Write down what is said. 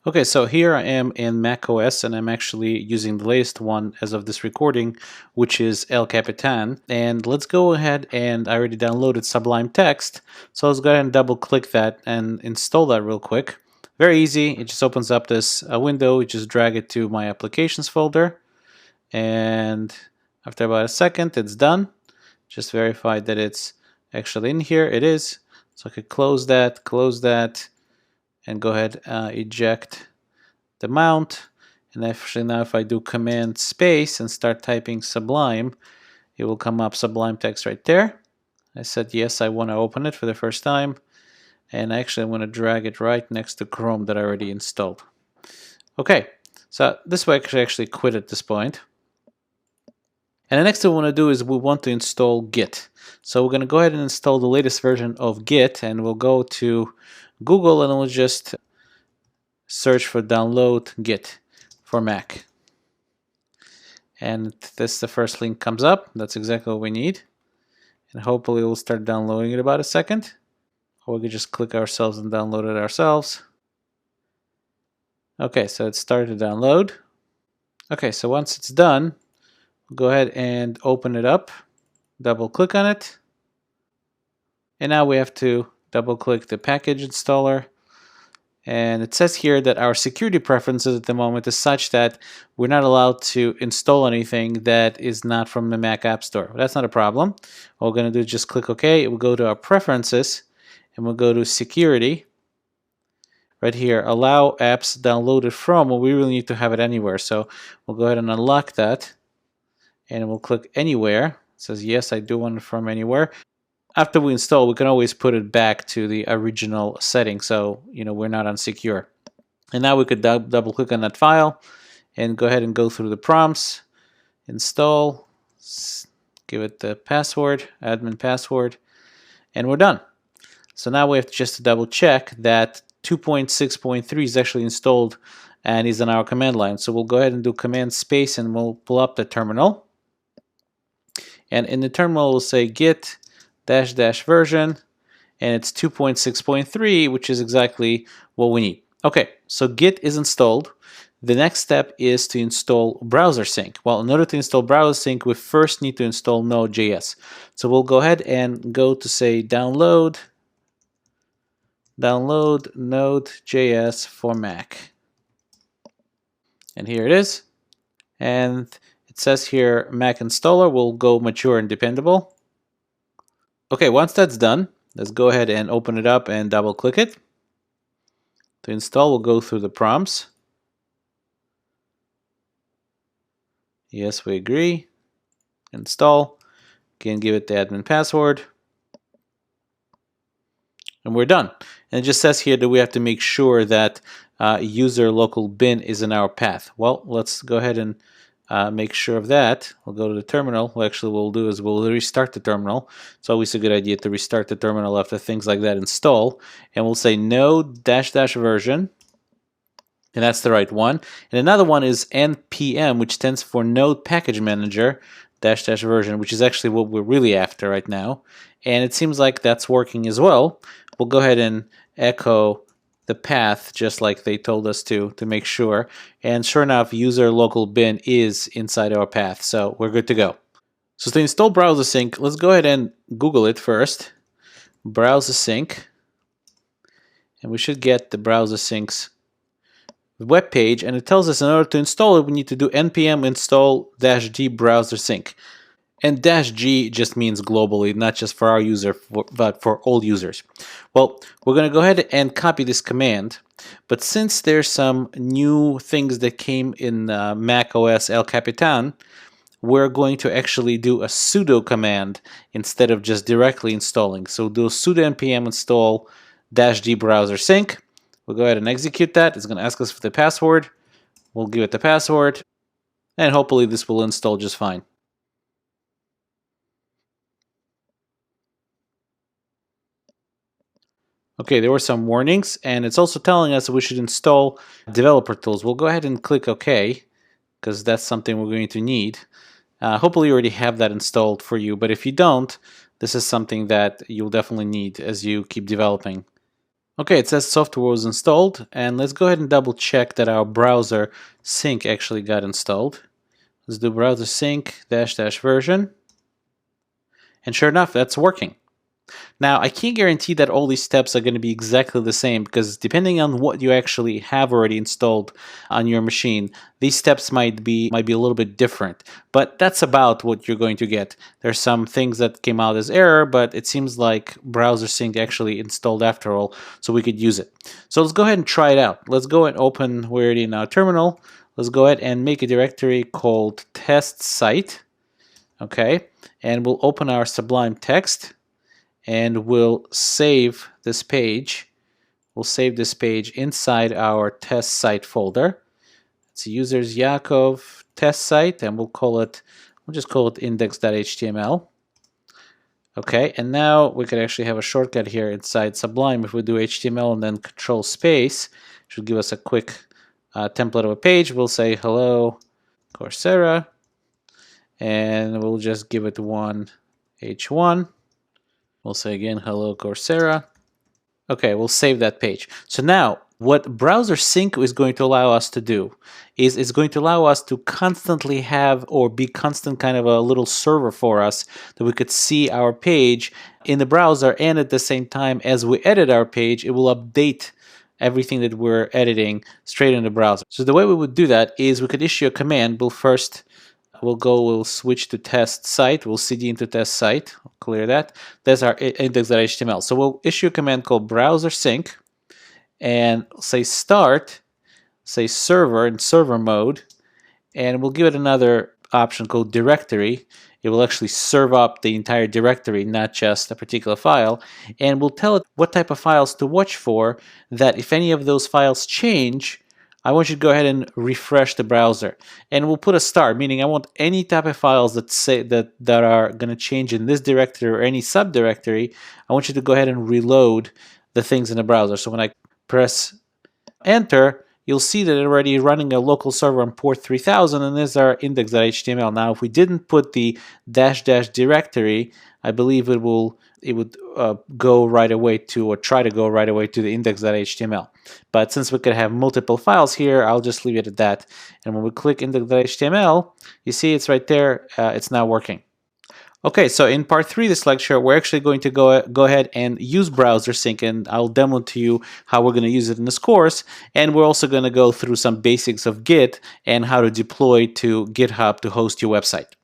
Okay, so here I am in macOS, and I'm actually using the latest one as of this recording, which is El Capitan. And let's go ahead, and I already downloaded Sublime Text, so let's go ahead and double click that and install that real quick. Very easy. It just opens up this window. You just drag it to my applications folder, and after about a second it's done. Just verify that it's actually in here. It is. So I could close that, and go ahead eject the mount. And actually now if I do Command space and start typing Sublime, it will come up Sublime Text right there. I said yes, I want to open it for the first time, and actually I want to drag it right next to Chrome that I already installed. Okay, so this way I can actually quit at this point. And the next thing we want to do is we want to install Git. So we're going to go ahead and install the latest version of Git, and we'll go to Google and we'll just search for download Git for Mac. And this, the first link comes up. That's exactly what we need. And hopefully we'll start downloading in about a second. Or we could just click ourselves and download it ourselves. Okay, so it started to download. Okay, so once it's done, we'll go ahead and open it up. Double click on it. And now we have to double click the package installer. And it says here that our security preferences at the moment is such that we're not allowed to install anything that is not from the Mac App Store. That's not a problem. What we're going to do is just click OK. We'll go to our preferences and we'll go to security. Right here, allow apps downloaded from. Well, we really need to have it anywhere. So we'll go ahead and unlock that. And we'll click anywhere. It says yes, I do want it from anywhere. After we install, we can always put it back to the original setting, so we're not unsecure. And now we could double click on that file and go ahead and go through the prompts, install, give it the password, admin password, and we're done. So now we have just to double check that 2.6.3 is actually installed and is in our command line. So we'll go ahead and do Command space and we'll pull up the terminal. And in the terminal we'll say git -- version, and it's 2.6.3, which is exactly what we need. Okay, so Git is installed. The next step is to install Browser Sync. Well, in order to install Browser Sync, we first need to install Node.js. So we'll go ahead and go to say download Node.js for Mac. And here it is. And it says here Mac installer will go mature and dependable. Okay, once that's done, let's go ahead and open it up and double click it. To install, we'll go through the prompts. Yes, we agree. Install. Again, give it the admin password. And we're done. And it just says here that we have to make sure that user local bin is in our path. Well, let's go ahead and make sure of that. We'll go to the terminal. What we'll do is we'll restart the terminal. It's always a good idea to restart the terminal after things like that install. And we'll say node -- version. And that's the right one. And another one is npm, which stands for Node Package Manager -- version, which is actually what we're really after right now. And it seems like that's working as well. We'll go ahead and echo the path just like they told us to make sure. And sure enough, user local bin is inside our path, so we're good to go. So to install Browser Sync, let's go ahead and Google it first. Browser Sync. And we should get the Browser Sync's web page, and it tells us in order to install it, we need to do npm install -d browser sync. And -g just means globally, not just for our user, but for all users. Well, we're going to go ahead and copy this command, but since there's some new things that came in macOS El Capitan, we're going to actually do a sudo command instead of just directly installing. So we'll do sudo npm install -d browser sync. We'll go ahead and execute that. It's going to ask us for the password. We'll give it the password, and hopefully this will install just fine. Okay, there were some warnings, and it's also telling us that we should install developer tools. We'll go ahead and click OK, because that's something we're going to need. Hopefully you already have that installed for you, but if you don't, this is something that you'll definitely need as you keep developing. Okay, it says software was installed, and let's go ahead and double check that our browser sync actually got installed. Let's do browser sync -- version, and sure enough, that's working. Now, I can't guarantee that all these steps are going to be exactly the same, because depending on what you actually have already installed on your machine, these steps might be a little bit different. But that's about what you're going to get. There's some things that came out as error, but it seems like browser sync actually installed after all, so we could use it. So let's go ahead and try it out. Let's go and open, we're already in our terminal. Let's go ahead and make a directory called test site. Okay, and we'll open our Sublime text, and we'll save this page. We'll save this page inside our test site folder. It's users Yakov test site, and we'll just call it index.html. Okay, and now we could actually have a shortcut here inside Sublime. If we do HTML and then Control space, it should give us a quick template of a page. We'll say hello Coursera, and we'll just give it one h1. We'll say again, hello Coursera. Okay, we'll save that page. So now, what browser sync is going to allow us to do is it's going to allow us to constantly have, or be constant kind of a little server for us, that we could see our page in the browser, and at the same time as we edit our page, it will update everything that we're editing straight in the browser. So the way we would do that is we could issue a command. We'll switch to test site. We'll cd into test site. I'll clear that. That's our index.html. So we'll issue a command called browser sync, and say start, say server in server mode, and we'll give it another option called directory. It will actually serve up the entire directory, not just a particular file, and we'll tell it what type of files to watch for, that if any of those files change, I want you to go ahead and refresh the browser. And we'll put a star, meaning I want any type of files that are going to change in this directory or any subdirectory. I want you to go ahead and reload the things in the browser. So when I press enter, you'll see that it's already running a local server on port 3000, and there's our index.html. Now, if we didn't put the -- directory, I believe it would go right away to, or try to go right away to, the index.html. But since we could have multiple files here, I'll just leave it at that. And when we click index.html, you see it's right there. It's now working. Okay, so in part 3 of this lecture, we're actually going to go ahead and use browser sync, and I'll demo to you how we're going to use it in this course. And we're also going to go through some basics of Git and how to deploy to GitHub to host your website.